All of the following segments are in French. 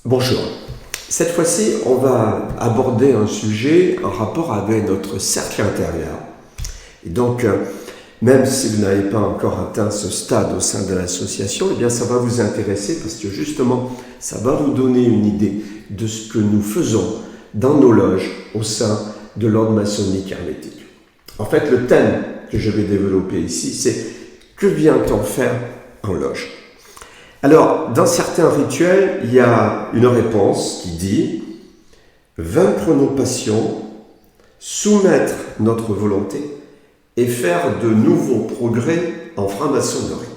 Bonjour. Cette fois-ci, on va aborder un sujet en rapport avec notre cercle intérieur. Et donc, même si vous n'avez pas encore atteint ce stade au sein de l'association, eh bien, ça va vous intéresser parce que justement, ça va vous donner une idée de ce que nous faisons dans nos loges au sein de l'ordre maçonnique hermétique. En fait, le thème que je vais développer ici, c'est « Que vient-on faire en loge ?» Alors, dans certains rituels, il y a une réponse qui dit « Vaincre nos passions, soumettre notre volonté et faire de nouveaux progrès en franc-maçonnerie. »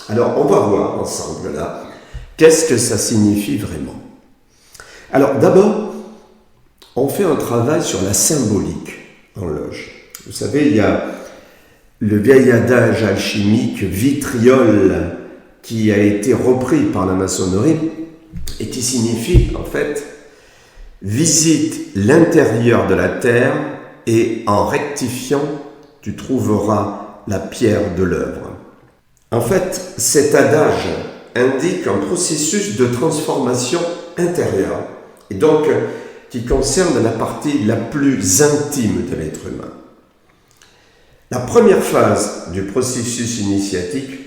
Alors, on va voir ensemble là, qu'est-ce que ça signifie vraiment. Alors, d'abord, on fait un travail sur la symbolique en loge. Vous savez, il y a le vieil adage alchimique vitriol qui a été repris par la maçonnerie et qui signifie en fait « visite l'intérieur de la terre et en rectifiant, tu trouveras la pierre de l'œuvre ». En fait, cet adage indique un processus de transformation intérieure et donc qui concerne la partie la plus intime de l'être humain. La première phase du processus initiatique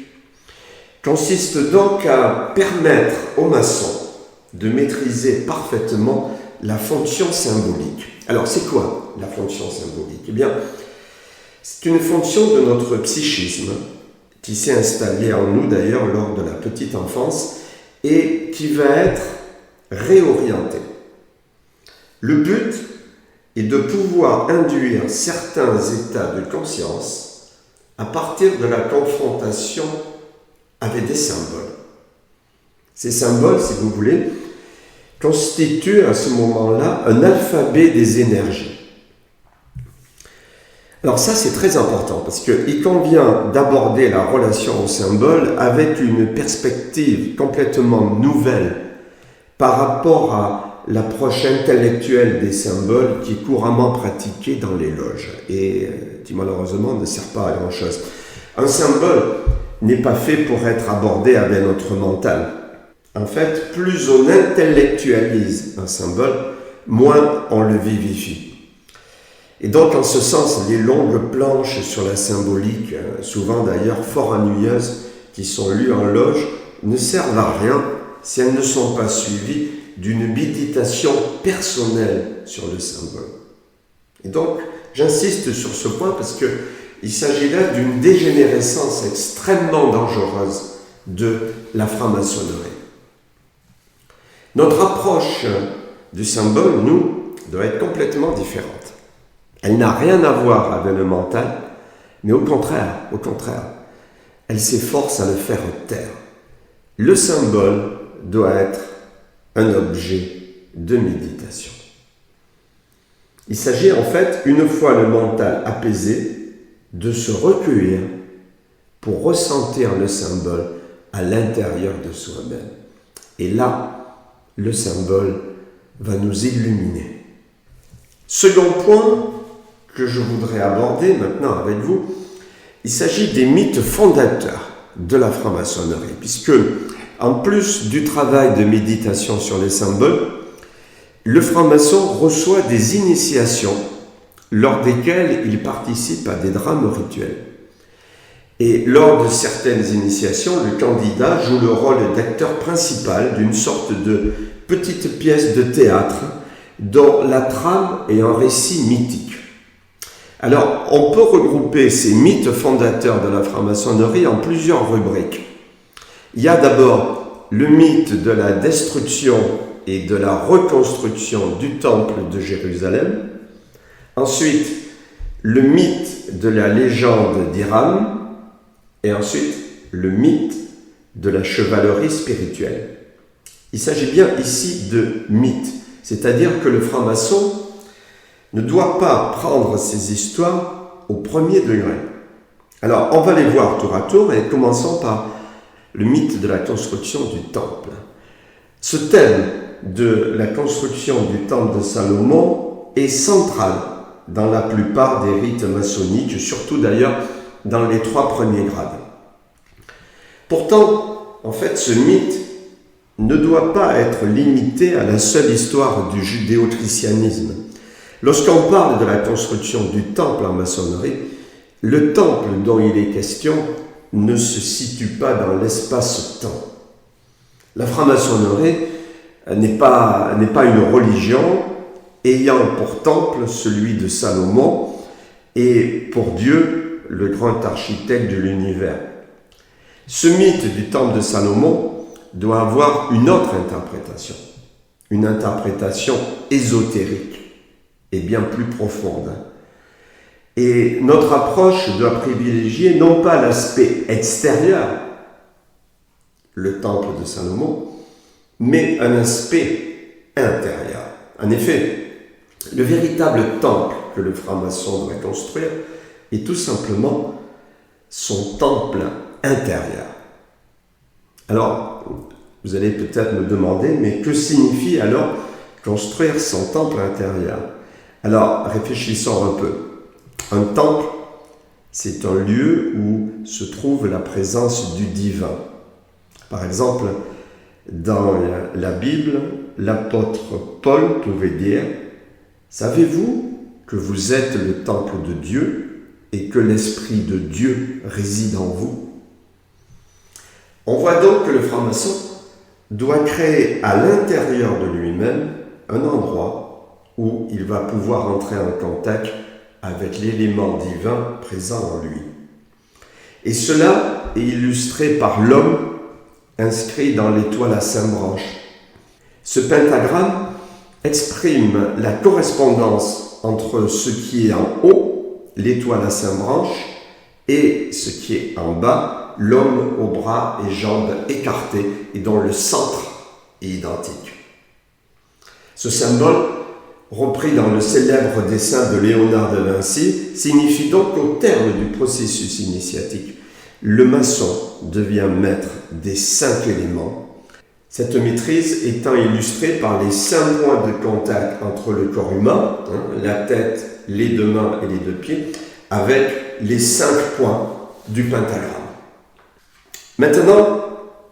consiste donc à permettre aux maçons de maîtriser parfaitement la fonction symbolique. Alors, c'est quoi la fonction symbolique ? Eh bien, c'est une fonction de notre psychisme qui s'est installée en nous d'ailleurs lors de la petite enfance et qui va être réorientée. Le but est de pouvoir induire certains états de conscience à partir de la confrontation avec des symboles. Ces symboles, si vous voulez, constituent à ce moment-là un alphabet des énergies. Alors ça, c'est très important parce qu'il convient d'aborder la relation aux symboles avec une perspective complètement nouvelle par rapport à l'approche intellectuelle des symboles qui est couramment pratiquée dans les loges et qui malheureusement ne sert pas à grand-chose. Un symbole n'est pas fait pour être abordé avec notre mental. En fait, plus on intellectualise un symbole, moins on le vivifie. Et donc, en ce sens, les longues planches sur la symbolique, souvent d'ailleurs fort ennuyeuses, qui sont lues en loge, ne servent à rien si elles ne sont pas suivies d'une méditation personnelle sur le symbole. Et donc, j'insiste sur ce point parce que il s'agit là d'une dégénérescence extrêmement dangereuse de la franc-maçonnerie. Notre approche du symbole, nous, doit être complètement différente. Elle n'a rien à voir avec le mental, mais au contraire, elle s'efforce à le faire taire. Le symbole doit être un objet de méditation. Il s'agit en fait, une fois le mental apaisé, de se recueillir pour ressentir le symbole à l'intérieur de soi-même. Et là, le symbole va nous illuminer. Second point que je voudrais aborder maintenant avec vous, il s'agit des mythes fondateurs de la franc-maçonnerie, puisque en plus du travail de méditation sur les symboles, le franc-maçon reçoit des initiations lors desquels il participe à des drames rituels. Et lors de certaines initiations, le candidat joue le rôle d'acteur principal d'une sorte de petite pièce de théâtre dont la trame est un récit mythique. Alors, on peut regrouper ces mythes fondateurs de la franc-maçonnerie en plusieurs rubriques. Il y a d'abord le mythe de la destruction et de la reconstruction du temple de Jérusalem. Ensuite, le mythe de la légende d'Hiram, et ensuite, le mythe de la chevalerie spirituelle. Il s'agit bien ici de mythes, c'est-à-dire que le franc-maçon ne doit pas prendre ces histoires au premier degré. Alors, on va les voir tour à tour, et commençons par le mythe de la construction du temple. Ce thème de la construction du temple de Salomon est central dans la plupart des rites maçonniques, surtout d'ailleurs dans les 3 premiers grades. Pourtant, en fait, ce mythe ne doit pas être limité à la seule histoire du judéo-christianisme. Lorsqu'on parle de la construction du temple en maçonnerie, le temple dont il est question ne se situe pas dans l'espace-temps. La franc-maçonnerie n'est pas une religion ayant pour temple celui de Salomon et pour Dieu le grand architecte de l'univers. Ce mythe du temple de Salomon doit avoir une autre interprétation, une interprétation ésotérique et bien plus profonde. Et notre approche doit privilégier non pas l'aspect extérieur, le temple de Salomon, mais un aspect intérieur. En effet, le véritable temple que le franc-maçon doit construire est tout simplement son temple intérieur. Alors, vous allez peut-être me demander, mais que signifie alors construire son temple intérieur? Alors, réfléchissons un peu. Un temple, c'est un lieu où se trouve la présence du divin. Par exemple, dans la Bible, l'apôtre Paul pouvait dire « Savez-vous que vous êtes le temple de Dieu et que l'Esprit de Dieu réside en vous ?» On voit donc que le franc-maçon doit créer à l'intérieur de lui-même un endroit où il va pouvoir entrer en contact avec l'élément divin présent en lui. Et cela est illustré par l'homme inscrit dans l'étoile à 5 branches. Ce pentagramme exprime la correspondance entre ce qui est en haut, l'étoile à 5 branches, et ce qui est en bas, l'homme aux bras et jambes écartés et dont le centre est identique. Ce symbole, repris dans le célèbre dessin de Léonard de Vinci, signifie donc qu'au terme du processus initiatique, le maçon devient maître des 5 éléments, cette maîtrise étant illustrée par les 5 points de contact entre le corps humain, la tête, les 2 mains et les 2 pieds, avec les 5 points du pentagramme. Maintenant,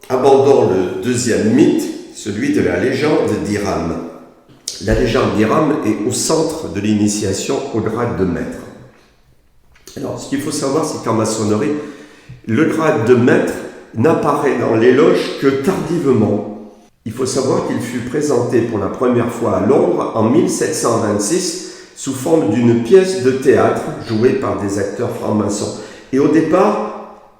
abordons le deuxième mythe, celui de la légende d'Hiram. La légende d'Hiram est au centre de l'initiation au grade de maître. Alors, ce qu'il faut savoir, c'est qu'en maçonnerie, le grade de maître n'apparaît dans l'éloge que tardivement. Il faut savoir qu'il fut présenté pour la première fois à Londres en 1726 sous forme d'une pièce de théâtre jouée par des acteurs francs-maçons. Et au départ,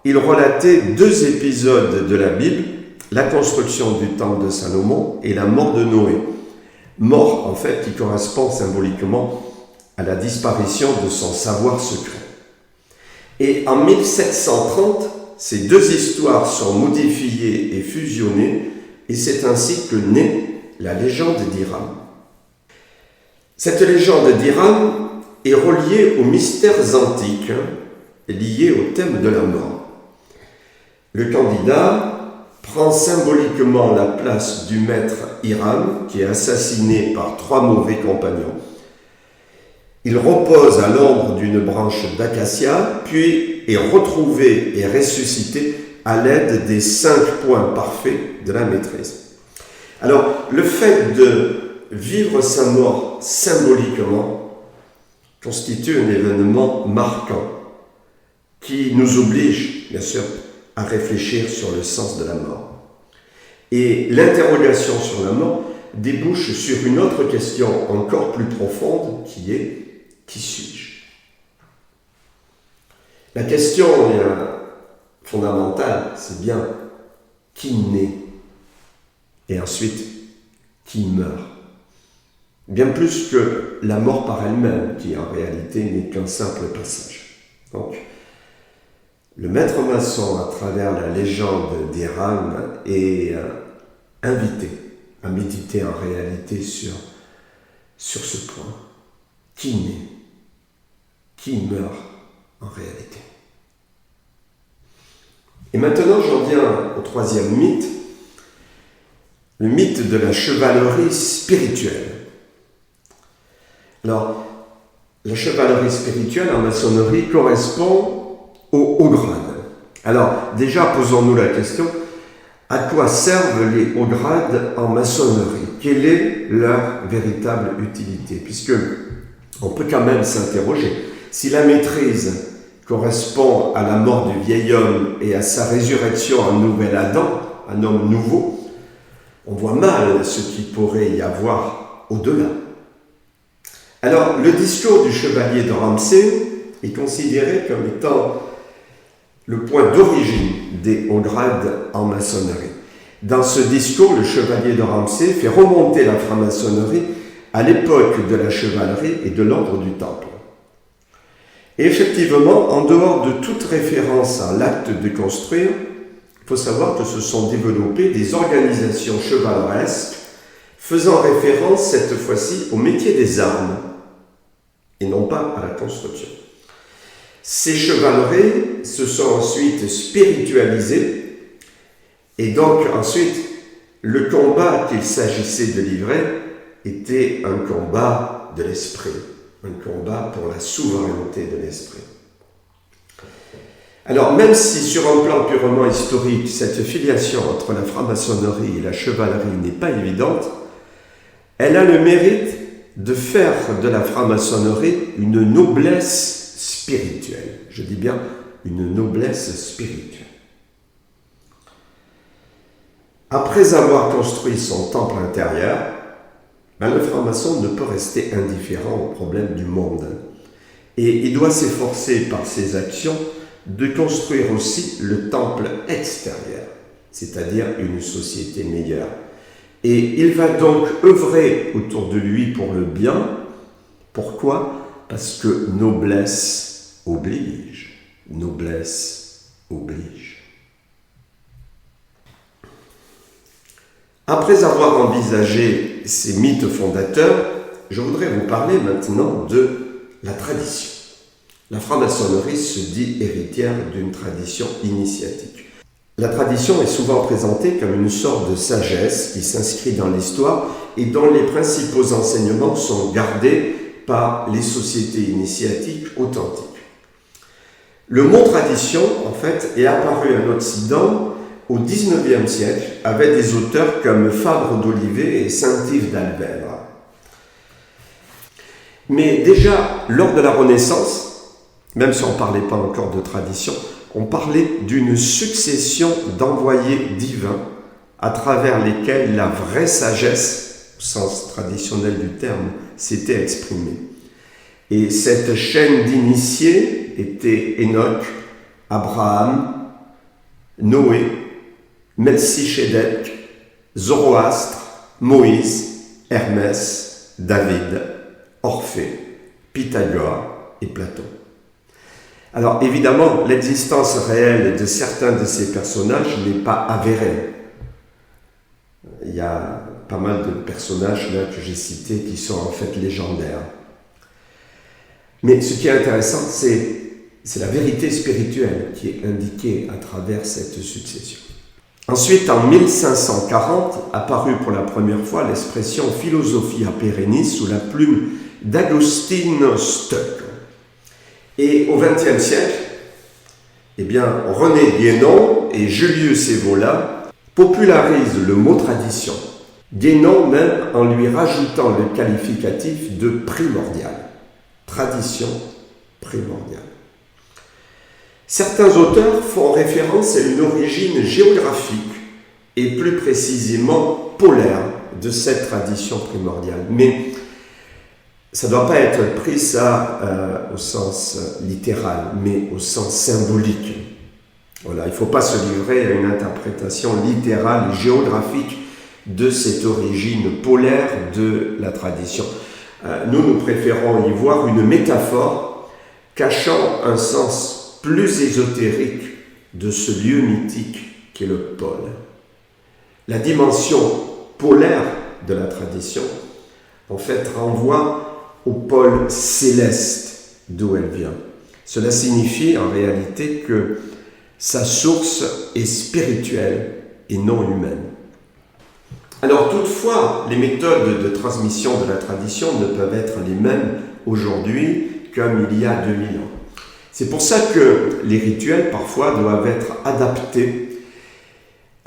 il relatait 2 épisodes de la Bible, la construction du temple de Salomon et la mort de Noé. Mort, en fait, qui correspond symboliquement à la disparition de son savoir secret. Et en 1730, ces 2 histoires sont modifiées et fusionnées, et c'est ainsi que naît la légende d'Hiram. Cette légende d'Hiram est reliée aux mystères antiques, liés au thème de la mort. Le candidat prend symboliquement la place du maître Hiram, qui est assassiné par 3 mauvais compagnons. Il repose à l'ombre d'une branche d'acacia, puis est retrouvé et ressuscité à l'aide des 5 points parfaits de la maîtrise. Alors, le fait de vivre sa mort symboliquement constitue un événement marquant qui nous oblige, bien sûr, à réfléchir sur le sens de la mort. Et l'interrogation sur la mort débouche sur une autre question encore plus profonde qui est « Qui suis-je » La question fondamentale, c'est bien qui naît et ensuite qui meurt. Bien plus que la mort par elle-même, qui en réalité n'est qu'un simple passage. Donc, le maître maçon, à travers la légende d'Hiram, est invité à méditer en réalité sur ce point. Qui naît? Qui meurt en réalité? Et maintenant, j'en viens au 3e mythe, le mythe de la chevalerie spirituelle. Alors, la chevalerie spirituelle en maçonnerie correspond au haut grade. Alors, déjà, posons-nous la question, À quoi servent les hauts grades en maçonnerie? Quelle est leur véritable utilité? Puisque on peut quand même s'interroger. Si la maîtrise correspond à la mort du vieil homme et à sa résurrection en nouvel Adam, un homme nouveau, on voit mal ce qu'il pourrait y avoir au-delà. Alors, le discours du chevalier de Ramsay est considéré comme étant le point d'origine des hauts grades en maçonnerie. Dans ce discours, le chevalier de Ramsay fait remonter la franc-maçonnerie à l'époque de la chevalerie et de l'ordre du Temple. Et effectivement, en dehors de toute référence à l'acte de construire, il faut savoir que se sont développées des organisations chevaleresques faisant référence cette fois-ci au métier des armes et non pas à la construction. Ces chevaleries se sont ensuite spiritualisées et donc ensuite le combat qu'il s'agissait de livrer était un combat de l'esprit, un combat pour la souveraineté de l'esprit. Alors même si sur un plan purement historique cette filiation entre la franc-maçonnerie et la chevalerie n'est pas évidente, elle a le mérite de faire de la franc-maçonnerie une noblesse spirituelle. Je dis bien une noblesse spirituelle. Après avoir construit son temple intérieur, le franc-maçon ne peut rester indifférent aux problèmes du monde. Et il doit s'efforcer par ses actions de construire aussi le temple extérieur, c'est-à-dire une société meilleure. Et il va donc œuvrer autour de lui pour le bien. Pourquoi? Parce que noblesse oblige. Noblesse oblige. Après avoir envisagé ces mythes fondateurs, je voudrais vous parler maintenant de la tradition. La franc-maçonnerie se dit héritière d'une tradition initiatique. La tradition est souvent présentée comme une sorte de sagesse qui s'inscrit dans l'histoire et dont les principaux enseignements sont gardés par les sociétés initiatiques authentiques. Le mot tradition, en fait, est apparu en Occident au XIXe siècle avec des auteurs comme Fabre d'Olivet et Saint-Yves d'Albert. Mais déjà, lors de la Renaissance, même si on ne parlait pas encore de tradition, on parlait d'une succession d'envoyés divins à travers lesquels la vraie sagesse, au sens traditionnel du terme, s'était exprimée. Et cette chaîne d'initiés était Enoch, Abraham, Noé, Melchisédek, Zoroastre, Moïse, Hermès, David, Orphée, Pythagore et Platon. Alors évidemment, l'existence réelle de certains de ces personnages n'est pas avérée. Il y a pas mal de personnages là que j'ai cités qui sont en fait légendaires. Mais ce qui est intéressant, c'est la vérité spirituelle qui est indiquée à travers cette succession. Ensuite, en 1540, apparut pour la première fois l'expression Philosophia perennis sous la plume d'Agustin Stuck. Et au XXe siècle, René Guénon et Julius Evola popularisent le mot tradition. Guénon même en lui rajoutant le qualificatif de primordial. Tradition primordiale. Certains auteurs font référence à une origine géographique et plus précisément polaire de cette tradition primordiale. Mais ça ne doit pas être pris au sens littéral, mais au sens symbolique. Voilà, il ne faut pas se livrer à une interprétation littérale et géographique de cette origine polaire de la tradition. Nous préférons y voir une métaphore cachant un sens plus ésotérique de ce lieu mythique qu'est le pôle. La dimension polaire de la tradition, en fait, renvoie au pôle céleste d'où elle vient. Cela signifie en réalité que sa source est spirituelle et non humaine. Alors toutefois, les méthodes de transmission de la tradition ne peuvent être les mêmes aujourd'hui comme il y a 2000 ans. C'est pour ça que les rituels parfois doivent être adaptés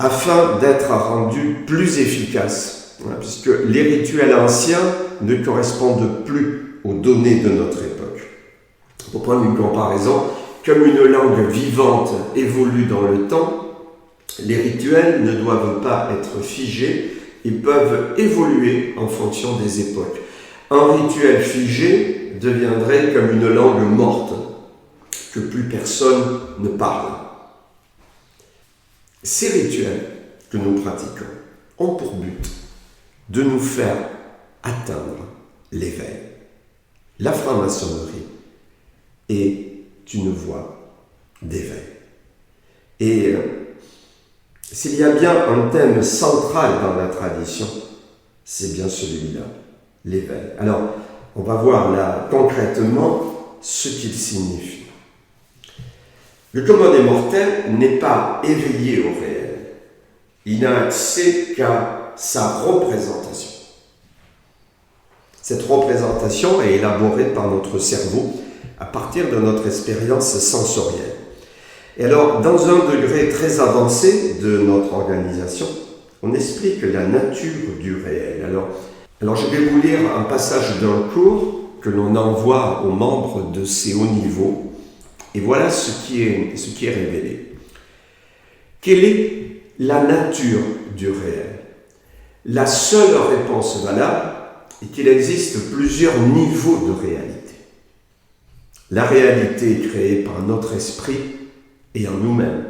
afin d'être rendu plus efficace, puisque les rituels anciens ne correspondent plus aux données de notre époque. Pour prendre une comparaison, comme une langue vivante évolue dans le temps, les rituels ne doivent pas être figés, ils peuvent évoluer en fonction des époques. Un rituel figé deviendrait comme une langue morte, que plus personne ne parle. Ces rituels que nous pratiquons ont pour but de nous faire atteindre l'éveil. La franc-maçonnerie est une voie d'éveil. Et s'il y a bien un thème central dans la tradition, c'est bien celui-là, l'éveil. Alors, on va voir là concrètement ce qu'il signifie. Le commun des mortels n'est pas éveillé au réel. Il n'a accès qu'à sa représentation. Cette représentation est élaborée par notre cerveau à partir de notre expérience sensorielle. Et alors, dans un degré très avancé de notre organisation, on explique la nature du réel. Alors je vais vous lire un passage d'un cours que l'on envoie aux membres de ces hauts niveaux. Et voilà ce qui est révélé. Quelle est la nature du réel? La seule réponse valable est qu'il existe plusieurs niveaux de réalité. La réalité est créée par notre esprit et en nous-mêmes.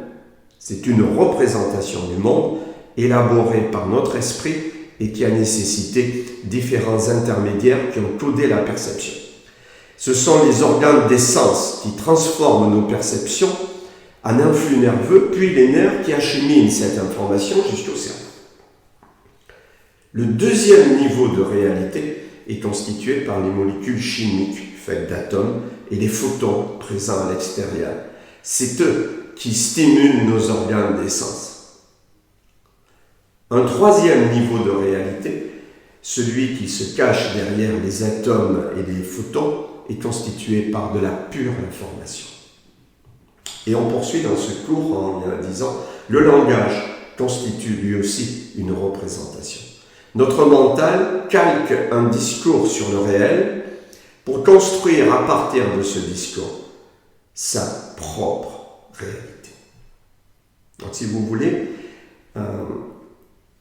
C'est une représentation du monde élaborée par notre esprit et qui a nécessité différents intermédiaires qui ont codé la perception. Ce sont les organes des sens qui transforment nos perceptions en un flux nerveux, puis les nerfs qui acheminent cette information jusqu'au cerveau. Le deuxième niveau de réalité est constitué par les molécules chimiques faites d'atomes et les photons présents à l'extérieur. C'est eux qui stimulent nos organes des sens. Un troisième niveau de réalité, celui qui se cache derrière les atomes et les photons, est constitué par de la pure information. Et on poursuit dans ce cours en disant « Le langage constitue lui aussi une représentation. Notre mental calque un discours sur le réel pour construire à partir de ce discours sa propre réalité. » Donc si vous voulez,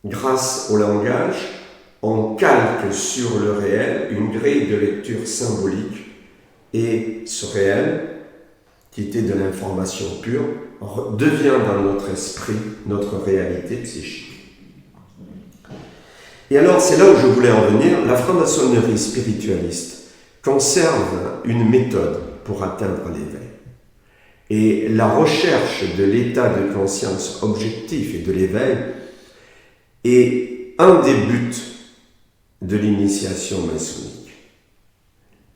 grâce au langage, on calque sur le réel une grille de lecture symbolique et ce réel, qui était de l'information pure, devient dans notre esprit notre réalité psychique. Et alors, c'est là où je voulais en venir, la franc-maçonnerie spiritualiste conserve une méthode pour atteindre l'éveil. Et la recherche de l'état de conscience objectif et de l'éveil est un des buts de l'initiation maçonnique.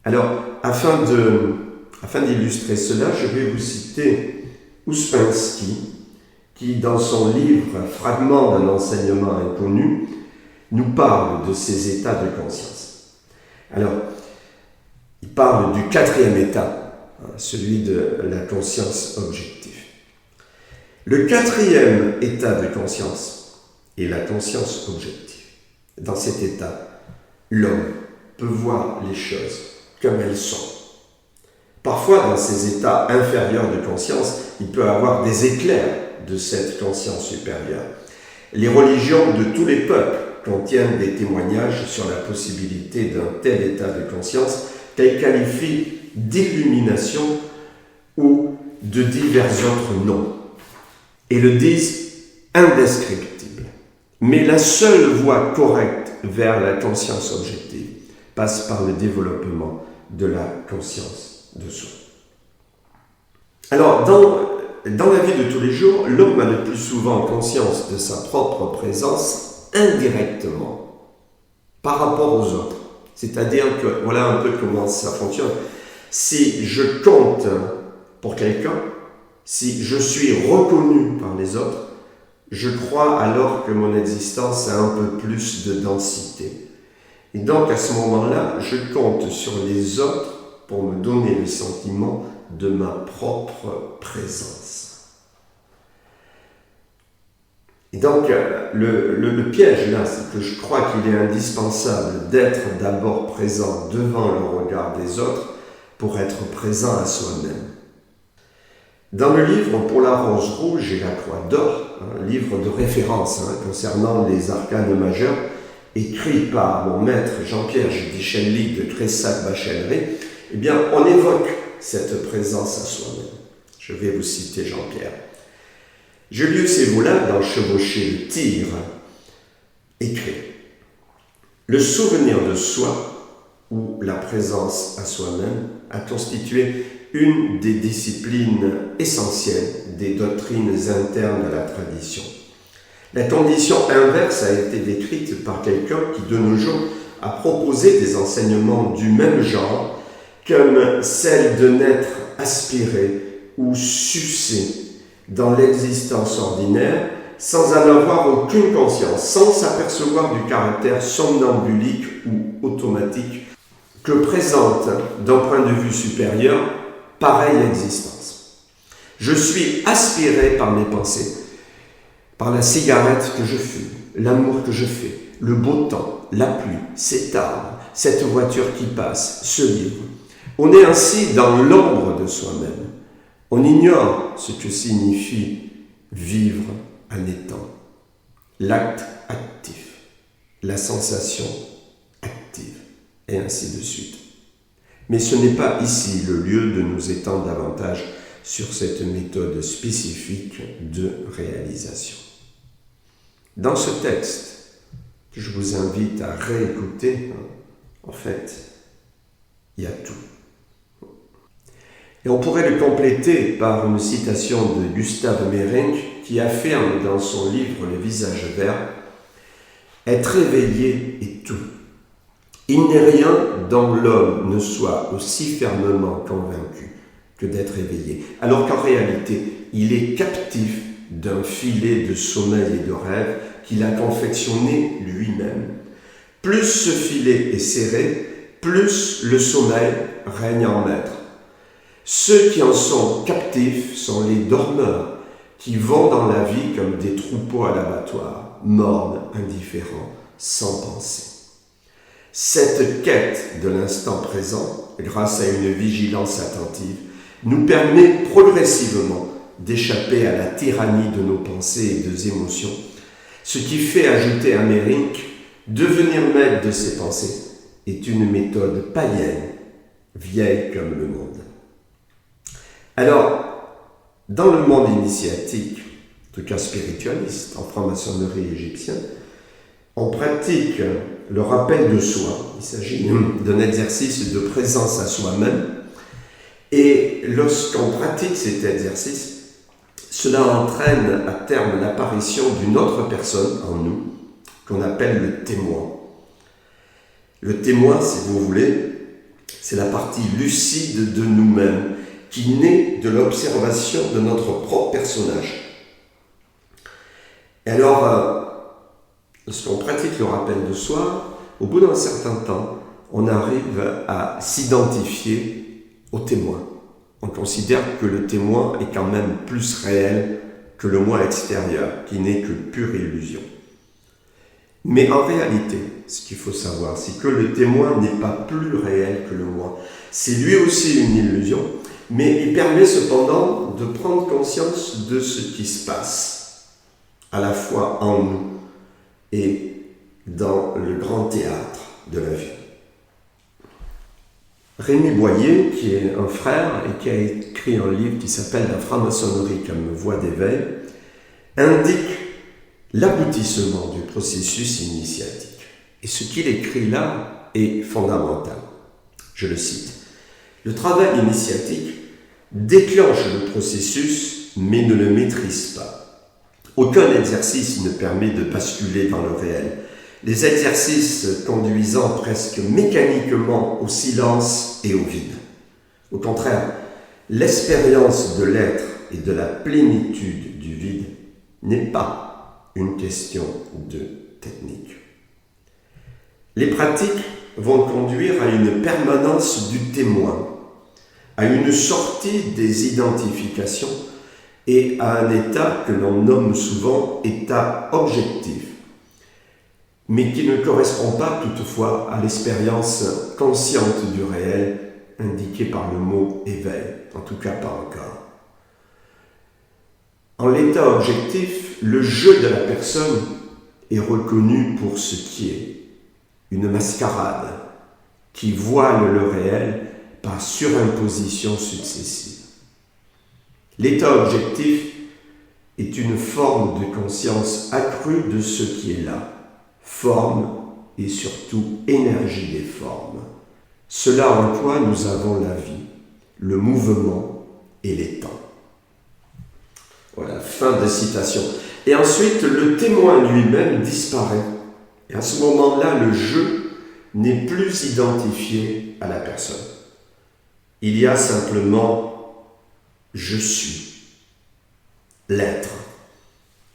Alors, afin d'illustrer cela, je vais vous citer Ouspensky, qui, dans son livre « Fragments d'un enseignement inconnu », nous parle de ces états de conscience. Alors, il parle du quatrième état, celui de la conscience objective. Le quatrième état de conscience est la conscience objective. Dans cet état, l'homme peut voir les choses comme elles sont. Parfois, dans ces états inférieurs de conscience, il peut y avoir des éclairs de cette conscience supérieure. Les religions de tous les peuples contiennent des témoignages sur la possibilité d'un tel état de conscience qu'elles qualifient d'illumination ou de divers autres noms, et le disent indescriptible. Mais la seule voie correcte vers la conscience objective passe par le développement de la conscience de soi. Alors, dans la vie de tous les jours, l'homme a le plus souvent conscience de sa propre présence indirectement par rapport aux autres. C'est-à-dire que, voilà un peu comment ça fonctionne. Si je compte pour quelqu'un, si je suis reconnu par les autres, je crois alors que mon existence a un peu plus de densité. Et donc, à ce moment-là, je compte sur les autres pour me donner le sentiment de ma propre présence. Et donc, le piège là, c'est que je crois qu'il est indispensable d'être d'abord présent devant le regard des autres pour être présent à soi-même. Dans le livre Pour la rose rouge et la croix d'or, un livre de référence concernant les arcanes majeurs, écrit par mon maître Jean-Pierre Gédichelli de Cressac-Bachellery, eh bien, on évoque cette présence à soi-même. Je vais vous citer Jean-Pierre. Julius Evola, dans Chevaucher le tigre, écrit « Le souvenir de soi, ou la présence à soi-même, a constitué une des disciplines essentielles des doctrines internes de la tradition. La condition inverse a été décrite par quelqu'un qui, de nos jours, a proposé des enseignements du même genre, comme celle de n'être aspiré ou sucé dans l'existence ordinaire, sans en avoir aucune conscience, sans s'apercevoir du caractère somnambulique ou automatique que présente, d'un point de vue supérieur, pareille existence. Je suis aspiré par mes pensées, par la cigarette que je fume, l'amour que je fais, le beau temps, la pluie, cet arbre, cette voiture qui passe, ce livre. On est ainsi dans l'ombre de soi-même. On ignore ce que signifie vivre en étant. L'acte actif, la sensation active, et ainsi de suite. Mais ce n'est pas ici le lieu de nous étendre davantage sur cette méthode spécifique de réalisation. Dans ce texte, que je vous invite à réécouter, en fait, il y a tout. Et on pourrait le compléter par une citation de Gustave Meyrink qui affirme dans son livre Le visage vert « Être éveillé est tout. Il n'est rien dont l'homme ne soit aussi fermement convaincu que d'être éveillé, alors qu'en réalité, il est captif d'un filet de sommeil et de rêve qu'il a confectionné lui-même. Plus ce filet est serré, plus le sommeil règne en maître. Ceux qui en sont captifs sont les dormeurs, qui vont dans la vie comme des troupeaux à l'abattoir, mornes, indifférents, sans pensée. Cette quête de l'instant présent, grâce à une vigilance attentive, nous permet progressivement d'échapper à la tyrannie de nos pensées et des émotions, ce qui fait, ajouter à Meyrink, devenir maître de ses pensées est une méthode païenne, vieille comme le monde. Alors, dans le monde initiatique, en tout cas spiritualiste, en franc-maçonnerie égyptienne, on pratique le rappel de soi. Il s'agit d'un exercice de présence à soi-même. Et lorsqu'on pratique cet exercice, cela entraîne à terme l'apparition d'une autre personne en nous, qu'on appelle le témoin. Le témoin, si vous voulez, c'est la partie lucide de nous-mêmes, qui naît de l'observation de notre propre personnage. Et alors, lorsqu'on pratique le rappel de soi, au bout d'un certain temps, on arrive à s'identifier au témoin. On considère que le témoin est quand même plus réel que le moi extérieur, qui n'est que pure illusion. Mais en réalité, ce qu'il faut savoir, c'est que le témoin n'est pas plus réel que le moi. C'est lui aussi une illusion, mais il permet cependant de prendre conscience de ce qui se passe, à la fois en nous et dans le grand théâtre de la vie. Rémi Boyer, qui est un frère et qui a écrit un livre qui s'appelle « La franc-maçonnerie comme voie d'éveil », indique l'aboutissement du processus initiatique. Et ce qu'il écrit là est fondamental. Je le cite. « Le travail initiatique déclenche le processus, mais ne le maîtrise pas. Aucun exercice ne permet de basculer dans le réel. Les exercices conduisant presque mécaniquement au silence et au vide. Au contraire, l'expérience de l'être et de la plénitude du vide n'est pas une question de technique. Les pratiques vont conduire à une permanence du témoin, à une sortie des identifications et à un état que l'on nomme souvent état objectif, mais qui ne correspond pas toutefois à l'expérience consciente du réel indiquée par le mot éveil, en tout cas pas encore. En l'état objectif, le jeu de la personne est reconnu pour ce qui est, une mascarade qui voile le réel par surimposition successive. L'état objectif est une forme de conscience accrue de ce qui est là, forme et surtout énergie des formes. Cela en quoi nous avons la vie, le mouvement et les temps. Voilà, fin de citation. Et ensuite, le témoin lui-même disparaît. Et à ce moment-là, le jeu n'est plus identifié à la personne. Il y a simplement « je suis », l'être,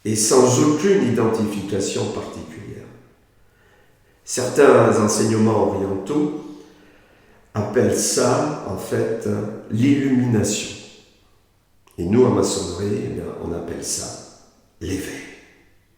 et sans aucune identification particulière. Certains enseignements orientaux appellent ça, en fait, l'illumination. Et nous, en maçonnerie, on appelle ça l'éveil.